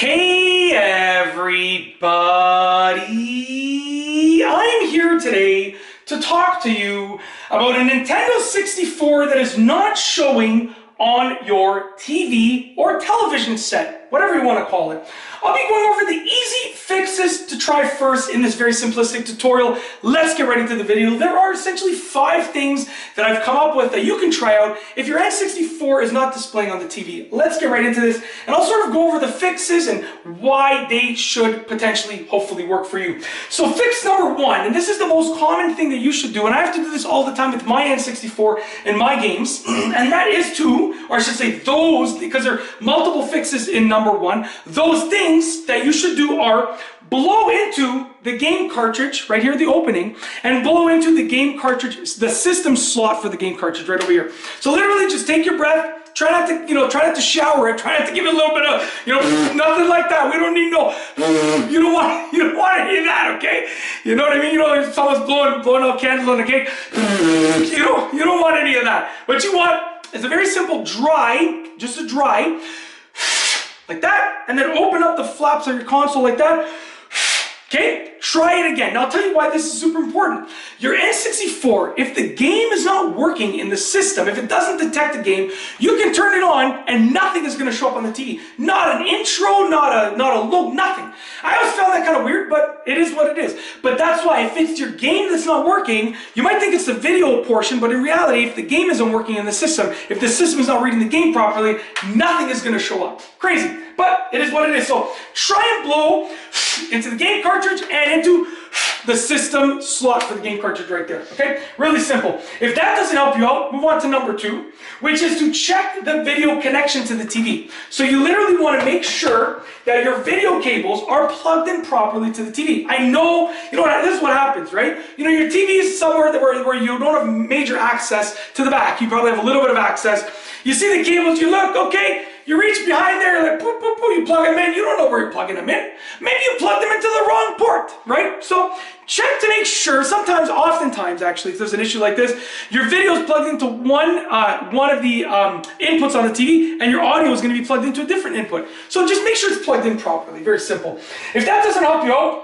Hey everybody! I'm here today to talk to you about a Nintendo 64 that is not showing on your TV or television set, whatever you want to call it. I'll be going over the easy fixes to try first in this very simplistic tutorial. Let's get right into the video. There are essentially 5 things that I've come up with that you can try out if your N64 is not displaying on the TV. Let's get right into this, and I'll sort of go over the fixes and why they should potentially, hopefully, work for you. So fix number 1, and this is the most common thing that you should do, and I have to do this all the time with my N64 and my games, and that is to, or I should say those, because there are multiple fixes in number 1, those things that you should do are blow into the game cartridge right here, the opening, and blow into the game cartridge, the system slot for the game cartridge right over here. So literally just take your breath, try not to, try not to shower it, try not to give it a little bit of, nothing like that. We don't need no, you don't want any of that, okay? You know what I mean? If someone's blowing out candles on the cake, you don't want any of that. What you want is a very simple dry, just a dry, like that, and then open up the flaps of your console like that. Okay, try it again. Now I'll tell you why this is super important. Your N64, if the game is not working in the system, if it doesn't detect the game, you can turn it on and nothing is going to show up on the TV. Not an intro, not a logo, nothing. I always found that kind of weird, but it is what it is. But that's why if it's your game that's not working, you might think it's the video portion, but in reality, if the game isn't working in the system, if the system is not reading the game properly, nothing is going to show up. Crazy, but it is what it is. So try and blow into the game cartridge and into the system slot for the game cartridge right there, okay? Really simple. If that doesn't help you out, move on to number 2, which is to check the video connection to the TV. So you literally want to make sure that your video cables are plugged in properly to the TV. I know, this is what happens, right? Your TV is somewhere where you don't have major access to the back. You probably have a little bit of access. You see the cables, you look, okay, you reach behind there, like, poof, poof, poof, you plug them in. You don't know where you're plugging them in. Maybe you plugged them into the wrong port, right? So check to make sure, oftentimes actually, if there's an issue like this, your video is plugged into one of the inputs on the TV, and your audio is going to be plugged into a different input. So just make sure it's plugged in properly, very simple. If that doesn't help you out,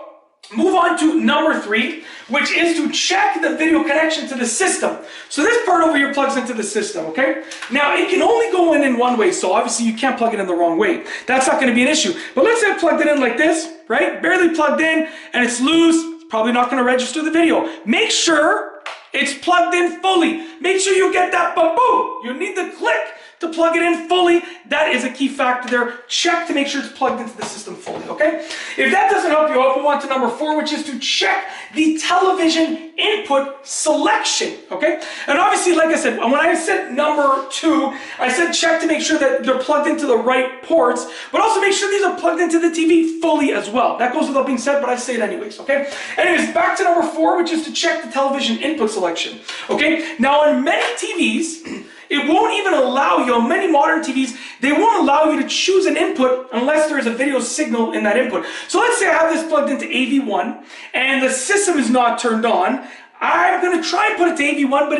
move on to number 3, which is to check the video connection to the system. So this part over here plugs into the system, okay? Now, it can only go in one way, so obviously you can't plug it in the wrong way. That's not going to be an issue. But let's say I plugged it in like this, right? Barely plugged in, and it's loose. It's probably not going to register the video. Make sure it's plugged in fully. Make sure you get that ba-boom. You need the click to plug it in fully. That is a key factor there. Check to make sure it's plugged into the system fully, okay? If that doesn't help you out, move on to number 4, which is to check the television input selection, okay? And obviously, like I said, when I said number 2, I said check to make sure that they're plugged into the right ports, but also make sure these are plugged into the TV fully as well. That goes without being said, but I say it anyways, okay? Anyways, back to number 4, which is to check the television input selection, okay? Now, on many TVs, it won't even allow you, on many modern TVs, they won't allow you to choose an input unless there is a video signal in that input. So let's say I have this plugged into AV1 and the system is not turned on. I'm going to try and put it to AV1, but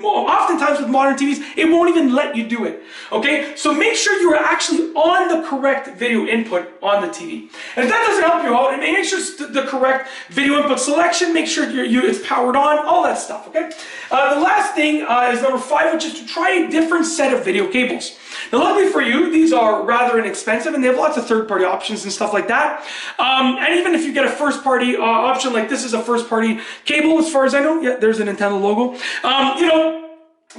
oftentimes with modern TVs, it won't even let you do it, okay? So make sure you are actually on the correct video input on the TV. And if that doesn't help you out, make sure it's the correct video input selection, make sure it's powered on, all that stuff, okay? The last thing is number 5, which is to try a different set of video cables. Now, luckily for you, these are rather inexpensive, and they have lots of third-party options and stuff like that. And even if you get a first-party option, like this is a first-party cable, as far as I know. Yeah, there's a Nintendo logo.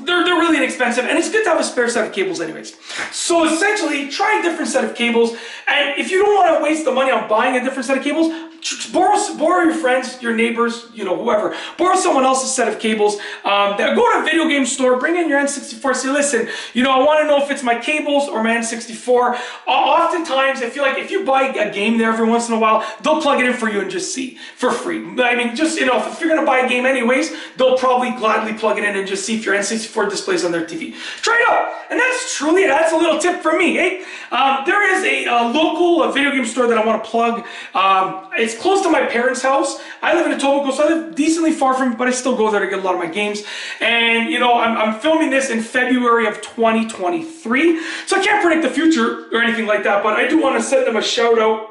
They're really inexpensive, and it's good to have a spare set of cables anyways. So essentially, try a different set of cables, and if you don't want to waste the money on buying a different set of cables, borrow your friends, your neighbors, whoever. Borrow someone else's set of cables. Go to a video game store, bring in your N64, say, listen, I want to know if it's my cables or my N64. Oftentimes, I feel like if you buy a game there every once in a while, they'll plug it in for you and just see for free. I mean, just, if you're going to buy a game anyways, they'll probably gladly plug it in and just see if your N64 displays on their TV. Try it out. And that's a little tip from me, eh? There is a local video game store that I want to plug. It's It's close to my parents' house. I live in Etobicoke, so I live decently far from it, but I still go there to get a lot of my games. And, you know, I'm filming this in February of 2023, so I can't predict the future or anything like that, but I do want to send them a shout out,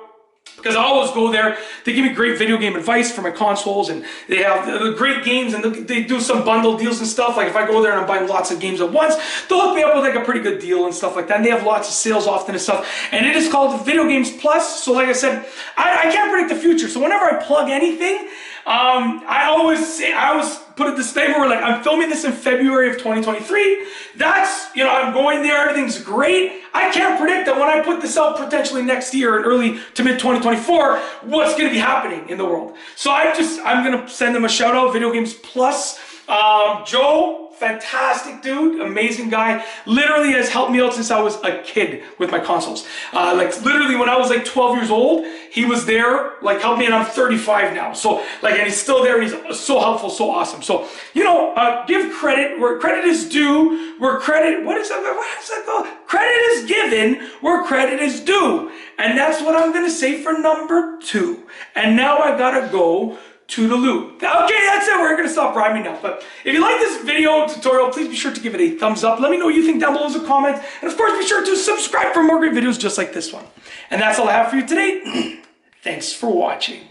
because I always go there. They give me great video game advice for my consoles, and they have the great games, and they do some bundle deals and stuff. Like if I go there and I'm buying lots of games at once, they'll hook me up with like a pretty good deal and stuff like that. And they have lots of sales often and stuff. And it is called Video Games Plus. So like I said, I can't predict the future. So whenever I plug anything, I always put a disclaimer where like I'm filming this in February of 2023. That's, you know, I'm going there, everything's great. I can't predict that when I put this out potentially next year in early to mid 2024, what's going to be happening in the world. So I'm going to send them a shout out, Video Games Plus. Joe, fantastic dude, amazing guy, literally has helped me out since I was a kid with my consoles. Like literally when I was like 12 years old, he was there, like helped me, and I'm 35 now. So like, and he's still there, and he's so helpful, so awesome. So, you know, give credit where credit is due, where credit, what is that called? Credit is given where credit is due. And that's what I'm gonna say for number 2. And now I gotta go to the loop. Okay, that's it. We're gonna stop rhyming now. But if you like this video tutorial, please be sure to give it a thumbs up. Let me know what you think down below as a comment. And of course, be sure to subscribe for more great videos just like this one. And that's all I have for you today. Thanks for watching.